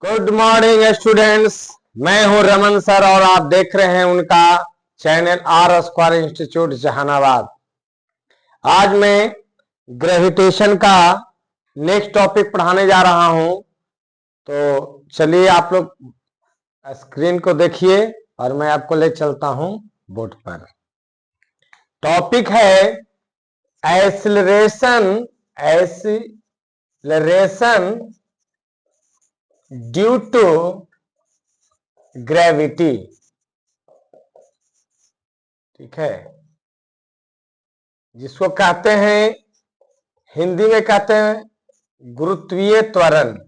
Good morning students. मैं हूं Raman sir और आप देख रहे हैं उनका channel R square institute Jehanabad. आज मैं ग्रेविटेशन का नेक्स्ट टॉपिक पढ़ाने जा रहा हूं। तो चलिए आप लोग स्क्रीन को देखिए और मैं आपको ले चलता हूं बोर्ड पर। टॉपिक है एक्सीलरेशन ड्यू टू ग्रेविटी। ठीक है, जिसको कहते हैं हिंदी में कहते हैं गुरुत्वीय त्वरण।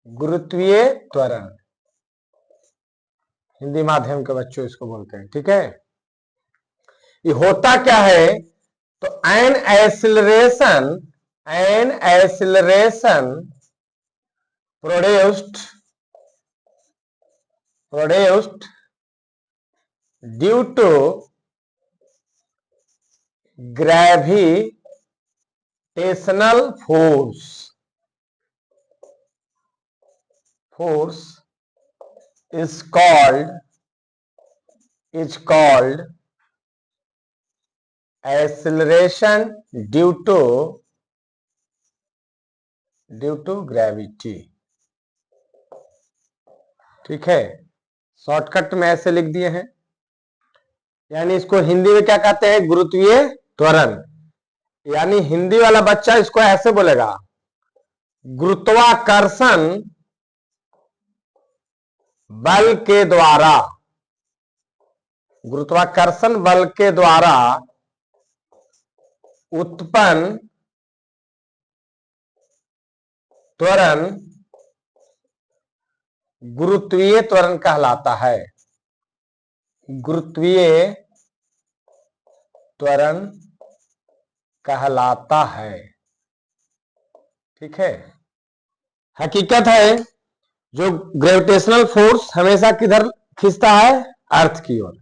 गुरुत्वीय त्वरण हिंदी माध्यम के बच्चों इसको बोलते हैं। ठीक है, ये होता क्या है? तो an acceleration produced due to gravitational force is called acceleration due to gravity। ठीक है, शॉर्टकट में ऐसे लिख दिए हैं, यानी इसको हिंदी में क्या कहते हैं? गुरुत्वीय त्वरण। यानी हिंदी वाला बच्चा इसको ऐसे बोलेगा, गुरुत्वाकर्षण बल के द्वारा, गुरुत्वाकर्षण बल के द्वारा उत्पन्न त्वरण गुरुत्वीय त्वरण कहलाता है। गुरुत्वीय त्वरण कहलाता है। ठीक है, हकीकत है जो ग्रेविटेशनल फोर्स हमेशा किधर खींचता है? अर्थ की ओर।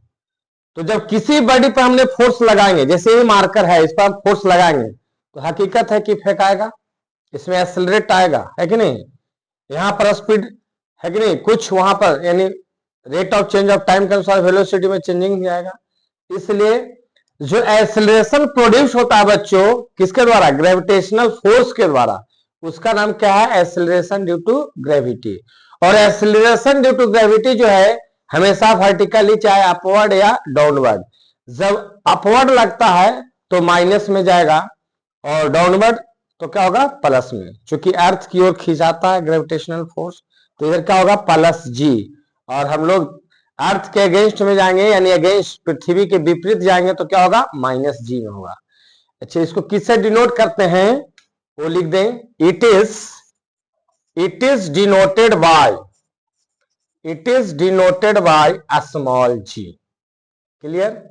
तो जब किसी बॉडी पर हमने फोर्स लगाएंगे, जैसे ये मार्कर है, इस पर हम फोर्स लगाएंगे तो हकीकत है कि फेंकाएगा, इसमें एक्सेलरेट आएगा, है कि नहीं? यहां पर स्पीड है कि नहीं? कुछ वहां पर यानी rate of change of time के अनुसार वेलोसिटी में चेंजिंग भी आएगा। इसलिए जो एक्सेलरेशन प्रोड्यूस होता है बच्चों, किसके द्वारा? ग्रेविटेशनल फोर्स के द्वारा, उसका नाम क्या है? Acceleration due to gravity. और एक्सेलरेशन ड्यू टू ग्रेविटी जो है हमेशा वर्टिकली, चाहे अपवर्ड या डाउनवर्ड। जब अपवर्ड लगता है तो माइनस में जाएगा और डाउनवर्ड तो क्या होगा? प्लस में। चूंकि अर्थ की ओर खींचाता है ग्रेविटेशनल फोर्स, तो इधर क्या होगा? प्लस जी। और हम लोग अर्थ के अगेंस्ट में जाएंगे, यानी अगेंस्ट पृथ्वी के विपरीत जाएंगे तो क्या होगा? माइनस जी में होगा। अच्छा, इसको किससे डिनोट करते हैं वो लिख दें। It is denoted by small G. Clear?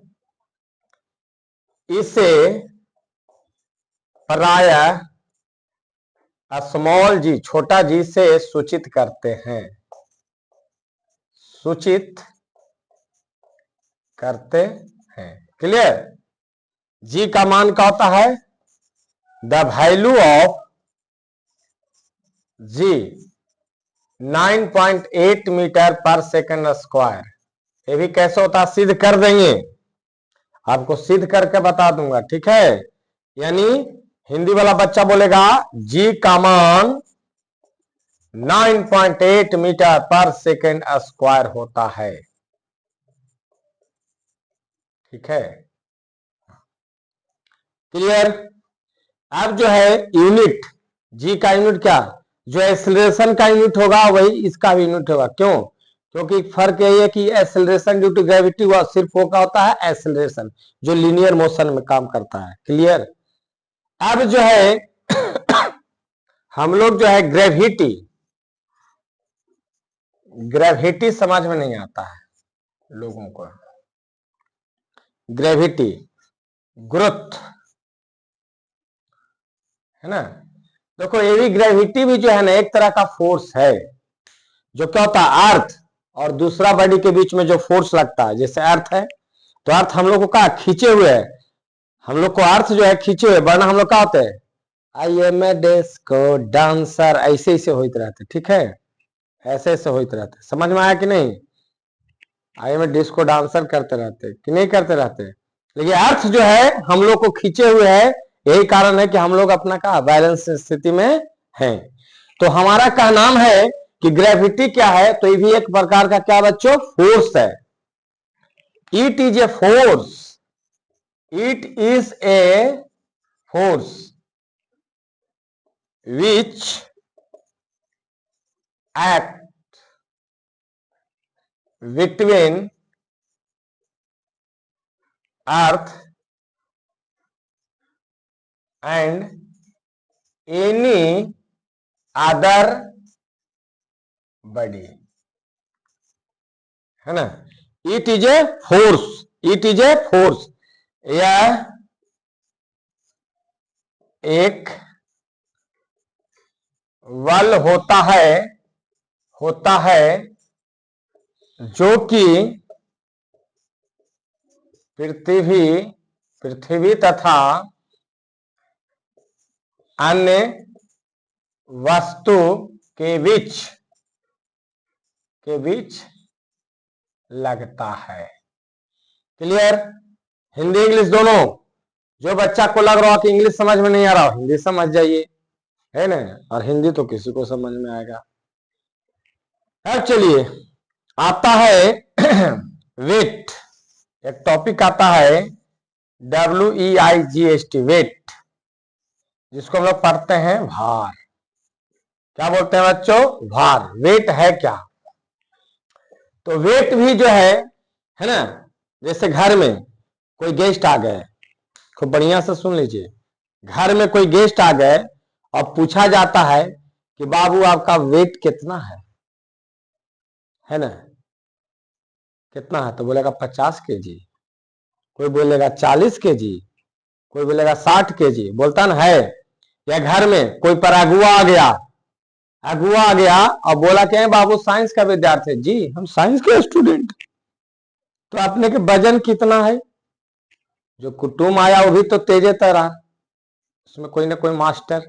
इसे प्रायः स्मॉल जी, छोटा जी से सूचित करते हैं, सूचित करते हैं। क्लियर? जी का मान क्या होता है? The value of G 9.8 metre per second square. ये भी कैसे होता है? सिद्ध कर देंगे, आपको सिद्ध करके बता दूंगा। ठीक है, यानी हिंदी वाला बच्चा बोलेगा जी का मान 9.8 मीटर पर सेकंड स्क्वायर होता है। ठीक है, क्लियर? अब जो है यूनिट, जी का यूनिट क्या? जो एक्सेलरेशन का यूनिट होगा वही इसका भी यूनिट होगा। क्यों? क्योंकि फर्क यही है कि एक्सेलरेशन ड्यू टू ग्रेविटी हुआ सिर्फ वो क्या होता है? एक्सेलरेशन, जो लीनियर मोशन में काम करता है। क्लियर? अब जो है हम लोग जो है ग्रेविटी समझ में नहीं आता है लोगों को। ग्रेविटी, गुरुत्व, है ना? देखो, ये भी ग्रेविटी भी जो है ना एक तरह का फोर्स है। जो क्या होता है? अर्थ और दूसरा बॉडी के बीच में जो फोर्स लगता है, जैसे अर्थ है तो अर्थ हम लोग को क्या? खींचे हुए है। हम लोग को अर्थ जो है खींचे हुए, वरना हम लोग क्या होते हैं? I am a disco dancer, ऐसे ऐसे होते रहते, ठीक है, ऐसे ऐसे होते रहते। समझ में आया कि नहीं? I am a disco dancer करते रहते कि नहीं करते रहते, लेकिन अर्थ जो है हम लोग को खींचे हुए है। यही कारण है कि हम लोग अपना का बैलेंस स्थिति में हैं। तो हमारा का नाम है कि ग्रेविटी क्या है, तो ये भी एक प्रकार का क्या बच्चों, फोर्स है। It is a force, it is a force which act between earth and any other body, है ना। It is a force, it is a force, यह एक बल होता है जो कि पृथ्वी तथा अन्य वस्तु के बीच लगता है। क्लियर? हिंदी इंग्लिश दोनों। जो बच्चा को लग रहा हो कि इंग्लिश समझ में नहीं आ रहा हो, हिंदी समझ जाइए, है ना। और हिंदी तो किसी को समझ में आएगा। अब चलिए आता है वेट, एक टॉपिक आता है WEIGHT, वेट, जिसको हम लोग पढ़ते हैं भार। क्या बोलते हैं बच्चों? भार। वेट है क्या? तो वेट भी जो है ना, जैसे घर में कोई गेस्ट आ गए, खूब बढ़िया से सुन लीजिए, घर में कोई गेस्ट आ गए और पूछा जाता है कि बाबू आपका वेट कितना है ना, कितना है, तो बोलेगा 50 kg, कोई बोलेगा 40 kg, कोई बोलेगा 60 kg, बोलता ना है। या घर में कोई पर अगुआ आ गया और बोला कि बाबू साइंस का विद्यार्थी, जी हम साइंस के स्टूडेंट, तो अपने के वजन कितना है? जो कुटुम आया वो भी तो तेजे तैरा, उसमें कोई ना कोई मास्टर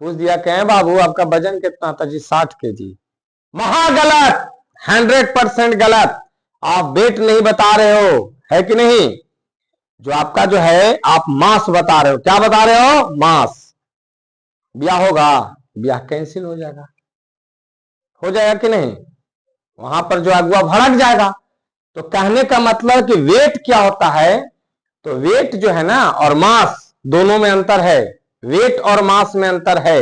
पूछ दिया कि बाबू आपका वजन कितना था? जी 60 kg। महागलत, 100% गलत। आप वेट नहीं बता रहे हो, है कि नहीं? जो आपका जो है आप मास बता रहे हो। क्या बता रहे हो? मास। ब्याह होगा, ब्याह कैंसिल हो जाएगा कि नहीं? वहां पर जो अगुआ भड़क जाएगा। तो कहने का मतलब कि वेट क्या होता है, तो वेट जो है ना और मास दोनों में अंतर है, वेट और मास में अंतर है।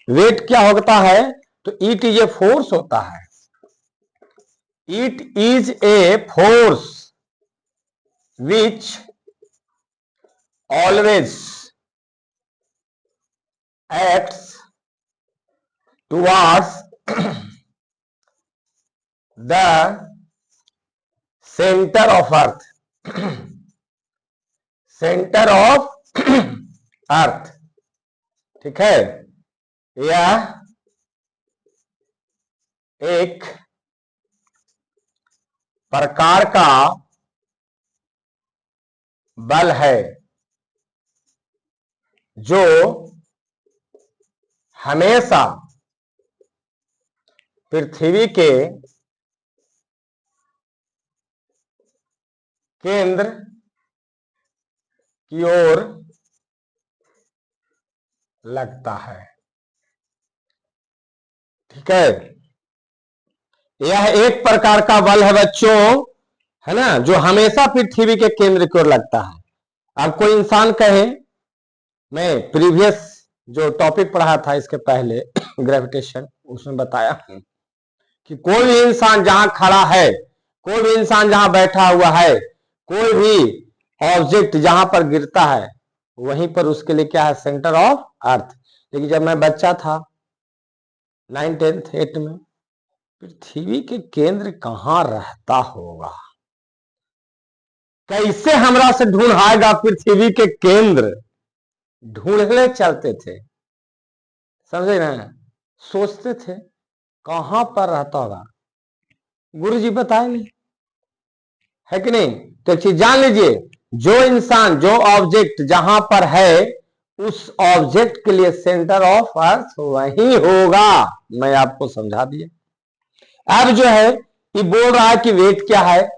वेट क्या होता है, तो इट इज ए फोर्स होता है, it is a force which always acts towards the center of earth, center of earth, ठीक है। यह एक प्रकार का बल है जो हमेशा पृथ्वी के केंद्र की ओर लगता है, ठीक है। यह एक प्रकार का बल है बच्चों, है ना, जो हमेशा पृथ्वी के केंद्र की ओर लगता है। अब कोई इंसान कहे, मैं प्रीवियस जो टॉपिक पढ़ा था इसके पहले ग्रेविटेशन, उसमें बताया कि कोई भी इंसान जहां खड़ा है, कोई भी इंसान जहां बैठा हुआ है, कोई भी ऑब्जेक्ट जहां पर गिरता है वहीं पर उसके लिए क्या है, सेंटर ऑफ अर्थ। लेकिन जब मैं बच्चा था 9, 10, 8 में, पृथ्वी के केंद्र कहां रहता होगा, कैसे हमरा से ढूंढाएगा पृथ्वी के केंद्र, ढूंढने चलते थे, समझे ना, सोचते थे कहां पर रहता होगा, गुरुजी बताए नहीं, है कि नहीं। तो एक चीज जान लीजिए, जो इंसान जो ऑब्जेक्ट जहां पर है उस ऑब्जेक्ट के लिए सेंटर ऑफ अर्थ वही होगा। मैं आपको समझा दिया। अब जो है ये बोल रहा है कि वेट क्या है,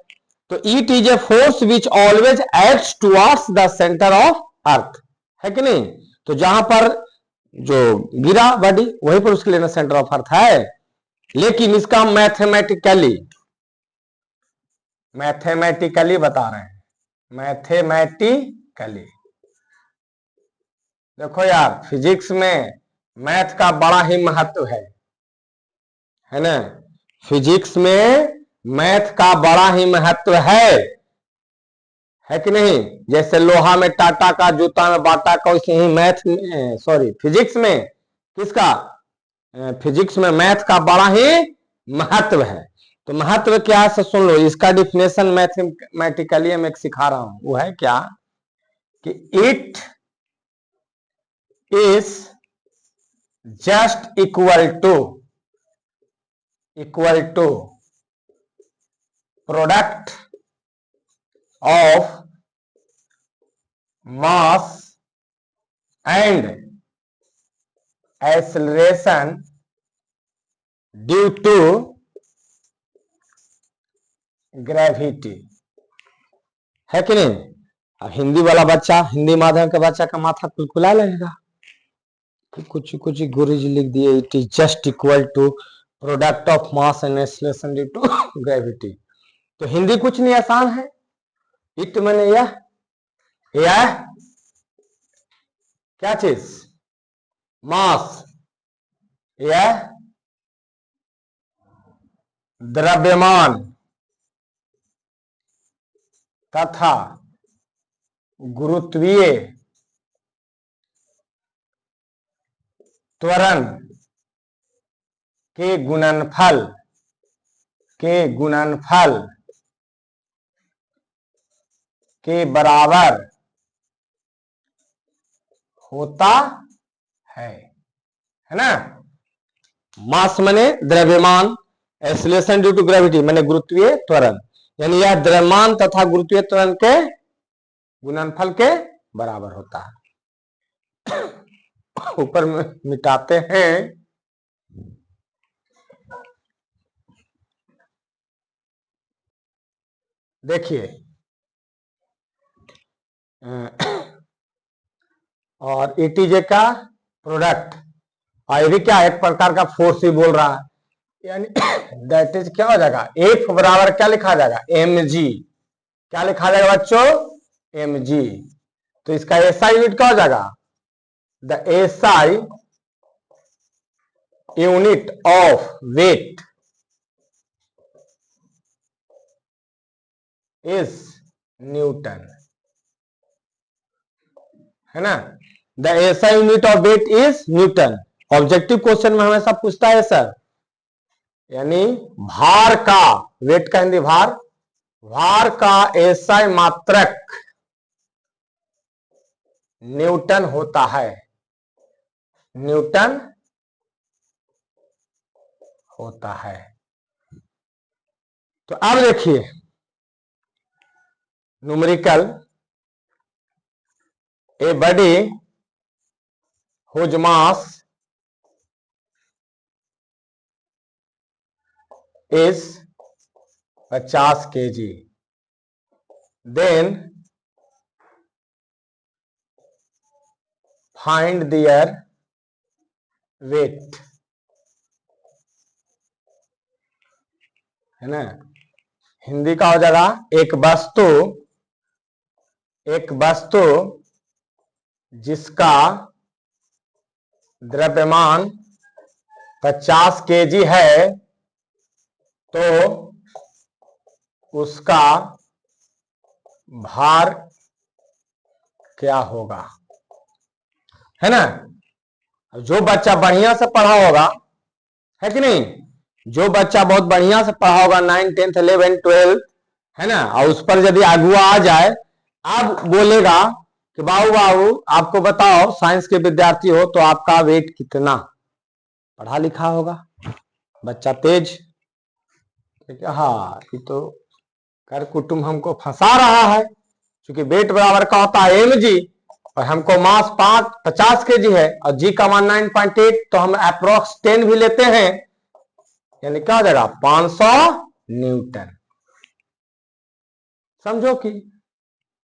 तो it is a force which always acts towards the centre of earth, है कि नहीं। तो जहां पर जो गिरा बॉडी वहीं पर उसके लिए सेंटर ऑफ अर्थ है, लेकिन इसका मैथमेटिकली बता रहे हैं, मैथमेटिकली। देखो यार, फिजिक्स में मैथ का बड़ा ही महत्व है ना। फिजिक्स में मैथ का बड़ा ही महत्व है कि नहीं। जैसे लोहा में टाटा का, जूता में बाटा का, वैसे ही मैथ में, सॉरी, फिजिक्स में किसका, फिजिक्स में मैथ का बड़ा ही महत्व है। तो महत्व क्या है सुन लो, इसका डिफिनेशन मैथमेटिकली मैं सिखा रहा हूं। वो है क्या कि it is just equal to product of mass and acceleration due to gravity, है कि नहीं। अब हिंदी वाला बच्चा, हिंदी माध्यम के बच्चा का माथा कुलकुला लगेगा कि कुछ कुछ गुरुजी लिख दिए, it is just equal to product of mass and acceleration due to gravity. तो हिंदी कुछ नहीं, आसान है। इट मैंने यह क्या चीज, मास, यह द्रव्यमान तथा गुरुत्वीय त्वरण के गुणनफल के बराबर होता है ना। मास माने द्रव्यमान, एक्सेलरेशन ड्यू टू ग्रेविटी माने गुरुत्वीय त्वरण, यानी यह द्रव्यमान तथा गुरुत्वीय त्वरण के गुणनफल के बराबर होता है। ऊपर में मिटाते हैं, देखिए, और एटीजे का प्रोडक्ट, और ये भी क्या, एक प्रकार का फोर्स ही बोल रहा है, यानी दैट इज क्या हो जाएगा, एफ बराबर क्या लिखा जाएगा, एम जी। क्या लिखा जाएगा बच्चों, एम जी। तो इसका एसआई यूनिट क्या हो जाएगा, the SI unit of weight is newton, है ना। The SI unit of weight is newton. Objective question में हमेशा पूछता है सर, यानी भार का, वेट का हिंदी भार, भार का एसआई मात्रक न्यूटन होता है, न्यूटन होता है। तो अब देखिए numerical, a body whose mass is 50 kg, then find their weight, है ना। हिंदी का हो जाएगा, एक वस्तु जिसका द्रव्यमान 50 केजी है, तो उसका भार क्या होगा, है ना। जो बच्चा बढ़िया से पढ़ा होगा, है कि नहीं, जो बच्चा बहुत बढ़िया से पढ़ा होगा 9, 10, 11, 12, है ना, और उस पर यदि अगुआ आ जाए, अब बोलेगा कि बाबू आपको बताओ, साइंस के विद्यार्थी हो तो आपका वेट कितना, पढ़ा लिखा होगा बच्चा तेज, हाँ ये तो कर कुटुंब हमको फंसा रहा है, क्योंकि वेट बराबर का होता है एम जी, और हमको मास 50 kg है और जी का मान 9.8, तो हम अप्रोक्स 10 भी लेते हैं, यानी क्या हो जाएगा 500 न्यूटन। समझो कि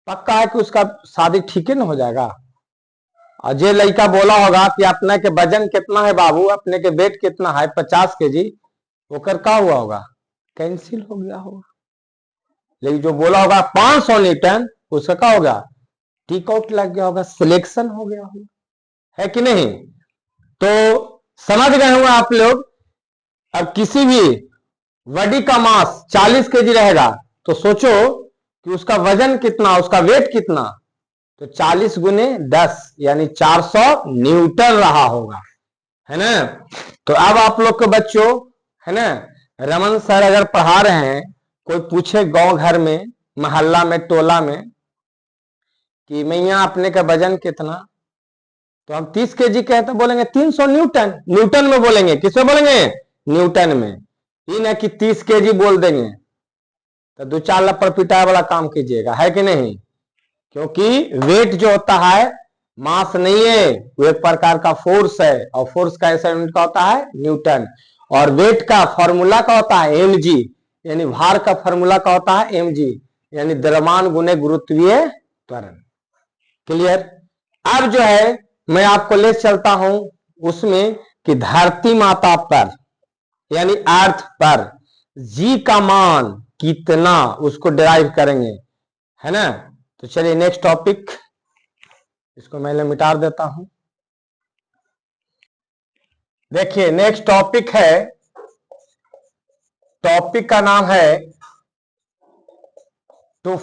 पक्का है कि उसका शादी ठीक ही ना हो जाएगा। और ये लड़का बोला होगा कि अपने के वजन कितना है बाबू, अपने के वेट कितना है 50 kg, वो कर क्या हुआ होगा, कैंसिल हो गया होगा। लेकिन जो बोला होगा 500 न्यूटन, उसका क्या होगा, टिक आउट लग गया होगा, सिलेक्शन हो गया होगा, है कि नहीं। तो समझ गए होंगे आप लोग। अब किसी भी बॉडी का मास 40 kg रहेगा, तो सोचो कि उसका वजन कितना, उसका वेट कितना, तो 40 गुने 10 यानी 400 न्यूटन रहा होगा, है ना। तो अब आप लोग के बच्चों, है ना, रमन सर अगर पढ़ा रहे हैं, कोई पूछे गांव घर में, मोहल्ला में, टोला में कि मैया अपने का वजन कितना, तो हम 30 kg कहे तो बोलेंगे 300 न्यूटन, न्यूटन में बोलेंगे, किसमें बोलेंगे, न्यूटन में। ये ना कि 30 kg बोल देंगे तो 2-4 लपड़ पिटाए वाला काम कीजिएगा, है कि नहीं। क्योंकि वेट जो होता है मास नहीं है, वो एक प्रकार का फोर्स है, और फोर्स का ऐसा यूनिट का होता है न्यूटन, और वेट का फॉर्मूला का होता है mg, यानी भार का फॉर्मूला का होता है mg, यानी द्रव्यमान गुने गुरुत्वीय त्वरण। क्लियर। अब जो है मैं आपको ले चलता हूं उसमें कि धरती माता पर यानी अर्थ पर जी का मान कितना, उसको डिराइव करेंगे, है ना। तो चलिए नेक्स्ट टॉपिक, इसको मैं मिटा देता हूं। देखिए नेक्स्ट टॉपिक है, टॉपिक का नाम है to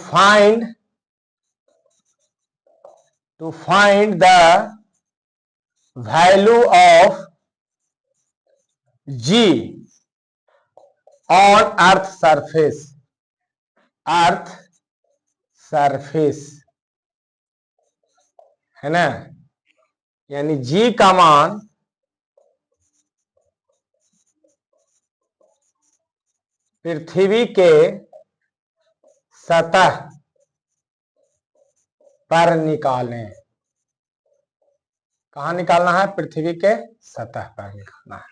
find the value of G on earth surface, है ना, यानी जी का मान पृथ्वी के सतह पर निकालें। कहां निकालना है, पृथ्वी के सतह पर निकालना है।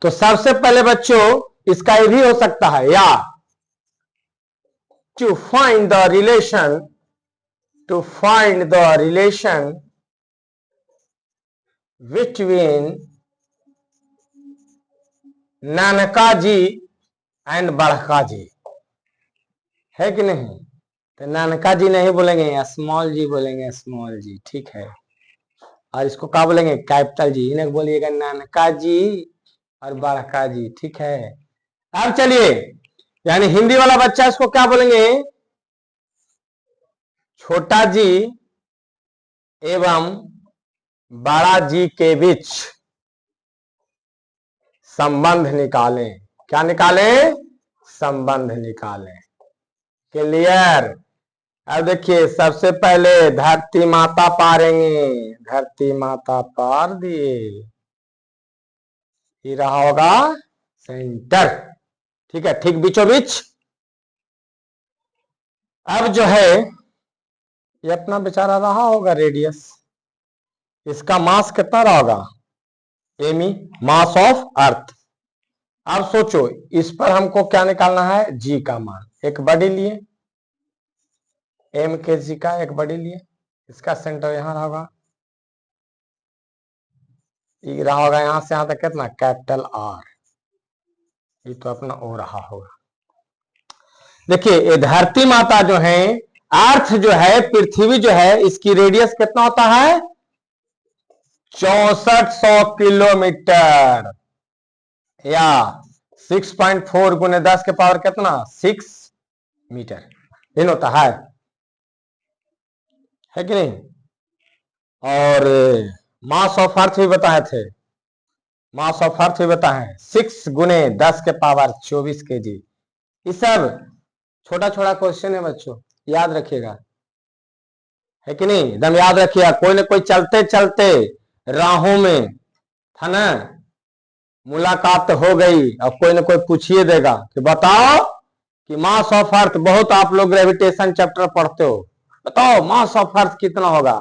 तो सबसे पहले बच्चों इसका ये भी हो सकता है, या to find the relation between नानका जी एंड बड़का जी, है कि नहीं। तो नानका जी नहीं बोलेंगे, स्मॉल जी बोलेंगे, स्मॉल जी, ठीक है। और इसको क्या बोलेंगे, कैपिटल जी, इन्हें बोलिएगा नानका जी और बड़का जी, ठीक है। अब चलिए, यानी हिंदी वाला बच्चा इसको क्या बोलेंगे, छोटा जी एवं बड़ा जी के बीच संबंध निकालें। क्या निकालें, संबंध निकालें। क्लियर। अब देखिए सबसे पहले धरती माता पारेंगे, धरती माता पार दिए, ये रहा होगा सेंटर, ठीक है, ठीक बीचों बीच। अब जो है ये अपना बेचारा रहा होगा रेडियस, इसका मास कितना रहा होगा, एमी, मास ऑफ अर्थ। अब सोचो इस पर हमको क्या निकालना है, जी का मान। एक बॉडी लिए, एम के जी का एक बॉडी लिए, इसका सेंटर यहां रहा होगा, ये रहा होगा यहां से यहां तक कितना, कैपिटल आर, ये तो अपना ओ रहा होगा। देखिए ये धरती माता जो है, अर्थ जो है, पृथ्वी जो है, इसकी रेडियस कितना होता है, 6400 किलोमीटर, या 6.4 गुने 10 के पावर कितना, 6 मीटर इन होता है कि नहीं। और मास ऑफ अर्थ भी बताए थे, मास ऑफ अर्थ भी बताए 6 गुने 10 के पावर 24 kg। ये सब छोटा छोटा क्वेश्चन है बच्चों, याद रखिएगा, है कि नहीं, एकदम याद रखिएगा। कोई ना कोई चलते चलते राहों में, है ना, मुलाकात हो गई और कोई ना कोई पूछिए देगा कि बताओ कि मास ऑफ अर्थ, बहुत आप लोग ग्रेविटेशन चैप्टर पढ़ते हो, बताओ मास ऑफ अर्थ कितना होगा,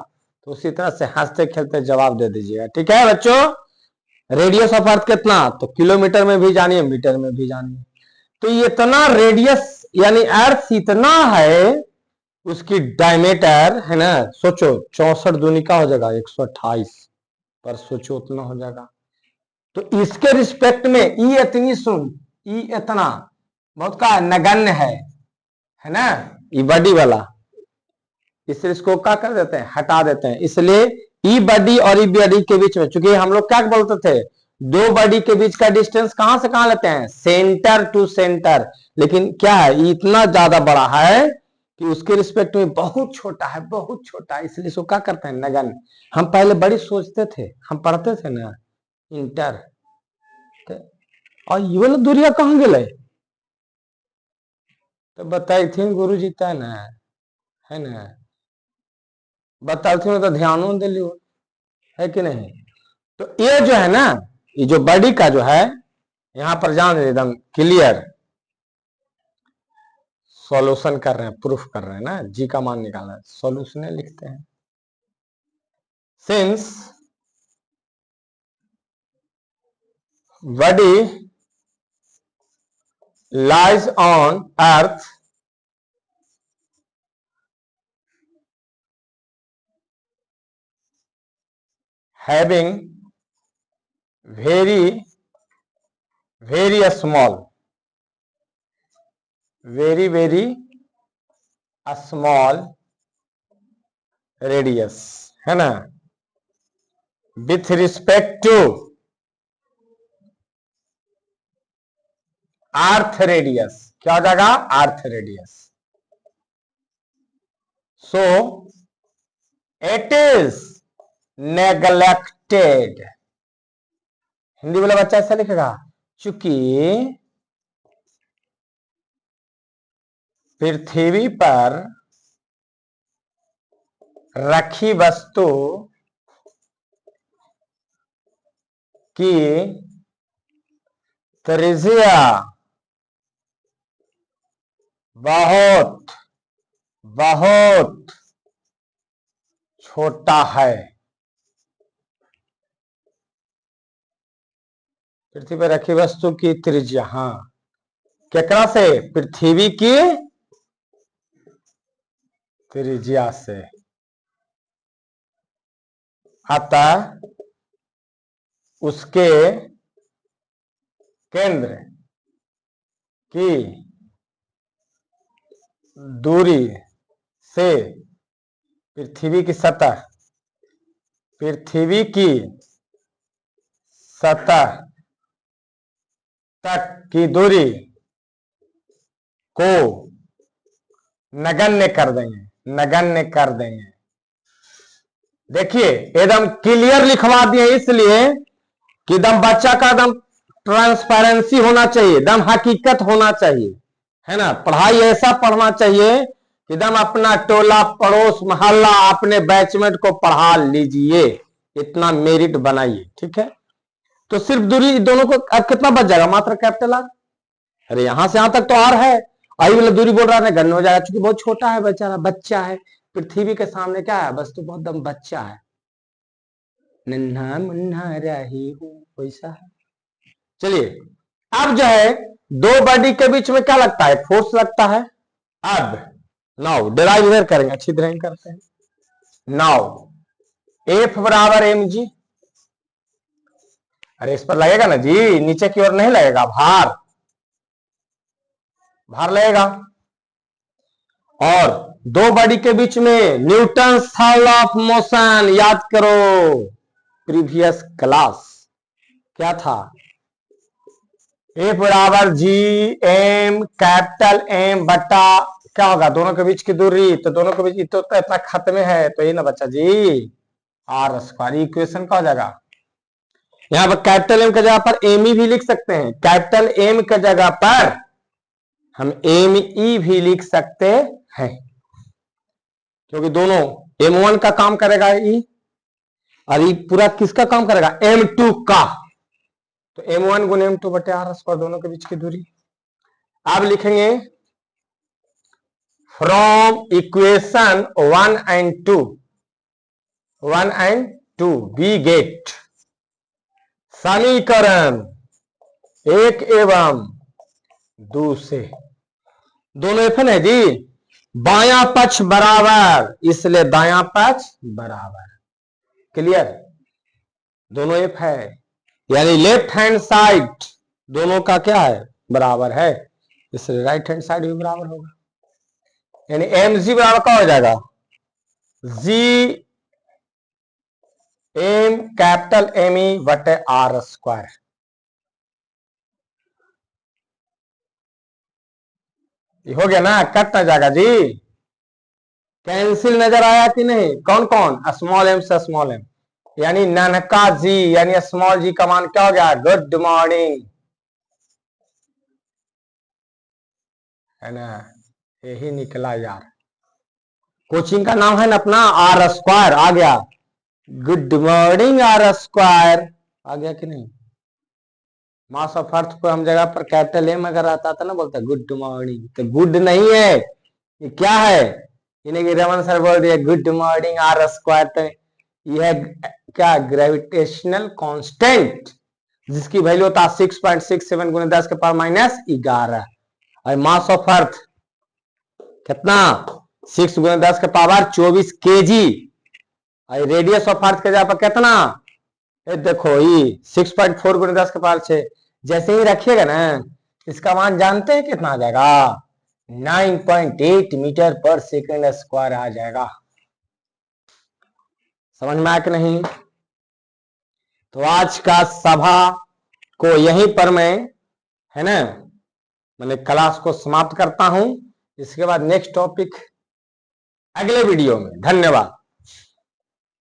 तो उसी तरह से हंसते खेलते जवाब दे दीजिएगा। ठीक है बच्चों, रेडियस ऑफ अर्थ कितना, तो किलोमीटर में भी जानिए, मीटर में भी जानिए। तो इतना रेडियस यानी अर्थ इतना है, उसकी डायमीटर है ना, सोचो 64 दूनी का हो जाएगा 128, पर सोचो उतना हो जाएगा। तो इसके रिस्पेक्ट में ई इतनी सुन, ई इतना बहुत का नगण्य है ना, ई बॉडी वाला, इसलिए इसको क्या कर देते हैं, हटा देते हैं। इसलिए ई बॉडी और ई बॉडी के बीच में, चूंकि हम लोग क्या बोलते थे, दो बॉडी के बीच का डिस्टेंस कहां से कहां लेते हैं, सेंटर टू सेंटर, लेकिन क्या है इतना ज्यादा बड़ा है कि उसके रिस्पेक्ट में बहुत छोटा है, बहुत छोटा है, इसलिए इसको क्या करते हैं, नगण्य। हम पहले बड़ी सोचते थे, हम पढ़ते थे ना इंटर, और ये वाला दूरिया कहां गए, तो बताई थी गुरु जी था ना, है ना, बताती हूँ तो ध्यान दे लियो, है कि नहीं। तो ये जो है ना, ये जो बॉडी का जो है, यहां पर जान एकदम क्लियर सॉल्यूशन कर रहे हैं, प्रूफ कर रहे हैं ना, जी का मान निकालना है, सॉल्यूशन लिखते हैं। Since body lies on earth having very small, very small radius, है ना, with respect to earth radius, क्या हो जाएगा, अर्थ radius. So it is neglected, Hindi वाला बच्चा ऐसा लिखेगा, चूंकि पृथ्वी पर रखी वस्तु की त्रिज्या बहुत बहुत छोटा है, पृथ्वी पर रखी वस्तु की त्रिज्या, हाँ, केकरा से, पृथ्वी की त्रिज्या से, अतः उसके केंद्र की दूरी से पृथ्वी की सतह, पृथ्वी की सतह तक की दूरी को नगण्य कर देंगे, नगण्य कर देंगे। देखिए एकदम क्लियर लिखवा दिए, इसलिए कि एकदम बच्चा का एकदम ट्रांसपेरेंसी होना चाहिए, एकदम हकीकत होना चाहिए, है ना, पढ़ाई ऐसा पढ़ना चाहिए कि एकदम अपना टोला पड़ोस मोहल्ला अपने बैचमेट को पढ़ा लीजिए, इतना मेरिट बनाइए। ठीक है, तो सिर्फ दूरी दोनों को अब कितना बच जाएगा, मात्र कैपिटल आर, अरे यहां से यहां तक तो आर है, आई वाला दूरी बोल रहा है गन हो जाएगा, क्योंकि बहुत छोटा है बेचारा, बच्चा है, पृथ्वी के सामने क्या है, बस तो बहुत दम बच्चा है, नन्हा मुन्ना रही हूं, वैसा है। चलिए अब जो है दो बॉडी के बीच में क्या लगता है, फोर्स लगता है। अब नाउ डिराइव इधर करेंगे, अच्छी तरह करते हैं। नाउ एफ बराबर एम जी, अरे इस पर लगेगा ना जी, नीचे की ओर नहीं लगेगा, भार भार लगेगा। और दो बॉडी के बीच में न्यूटन लॉ ऑफ मोशन याद करो, प्रीवियस क्लास क्या था, ए बराबर जी एम कैपिटल एम बटा क्या होगा, दोनों के बीच की दूरी, तो दोनों के बीच तो इतना खत्म है, तो ये ना बच्चा जी आर स्क्वायर, इक्वेशन का हो जाएगा। यहां पर कैपिटल एम की जगह पर एम ई भी लिख सकते हैं, कैपिटल एम की जगह पर हम एम ई भी लिख सकते हैं, क्योंकि दोनों M1 का काम करेगा ई, और ये पूरा किसका काम करेगा, M2 का, तो M1 गुने M2 बटे आर स्क्वायर, दोनों के बीच की दूरी। अब लिखेंगे from equation 1 and 2 we get समीकरण 1 एवं 2 से दोनों एफ है जी, बायां पक्ष बराबर, इसलिए दायां पक्ष बराबर। क्लियर, दोनों एफ है, यानी लेफ्ट हैंड साइड दोनों का क्या है, बराबर है, इसलिए राइट हैंड साइड भी बराबर होगा। यानी एम जी बराबर क्या हो जाएगा, G M capital M E बटे आर स्क्वायर। हो गया ना, कट ना जाएगा जी, कैंसिल नजर आया कि नहीं, कौन कौन, स्मॉल एम से स्मॉल एम, यानी ननका जी, यानी स्मॉल जी का मान क्या हो गया, गुड मॉर्निंग, है ना, यही निकला यार। कोचिंग का नाम है ना अपना आर स्क्वायर, आ गया, गुड मॉर्निंग आर स्क्वायर, आ गया कि नहीं। मास ऑफ अर्थ को हम जगह पर कैपिटल एम अगर आता था ना, बोलता गुड मॉर्निंग, तो गुड नहीं है, ये क्या है, इन्हें रमन सर बोल दिया गुड मॉर्निंग आर स्क्वायर, तो यह क्या, ग्रेविटेशनल कांस्टेंट, जिसकी वैल्यू होता है 6.67 गुने 10 के पावर माइनस 11, और मास ऑफ अर्थ कितना, 6 गुने 10 के पावर 24 केजी, और रेडियस ऑफ अर्थ के जगह पर कितना, ये देखो ये 6.4 गुने 10 के पावर 6, जैसे ही रखिएगा ना, इसका मान जानते हैं कितना आ जाएगा, 9.8 मीटर पर सेकंड स्क्वायर आ जाएगा। समझ में आया कि नहीं। तो आज का सभा को यहीं पर मैं, है ना, मैंने क्लास को समाप्त करता हूं, इसके बाद नेक्स्ट टॉपिक अगले वीडियो में। धन्यवाद।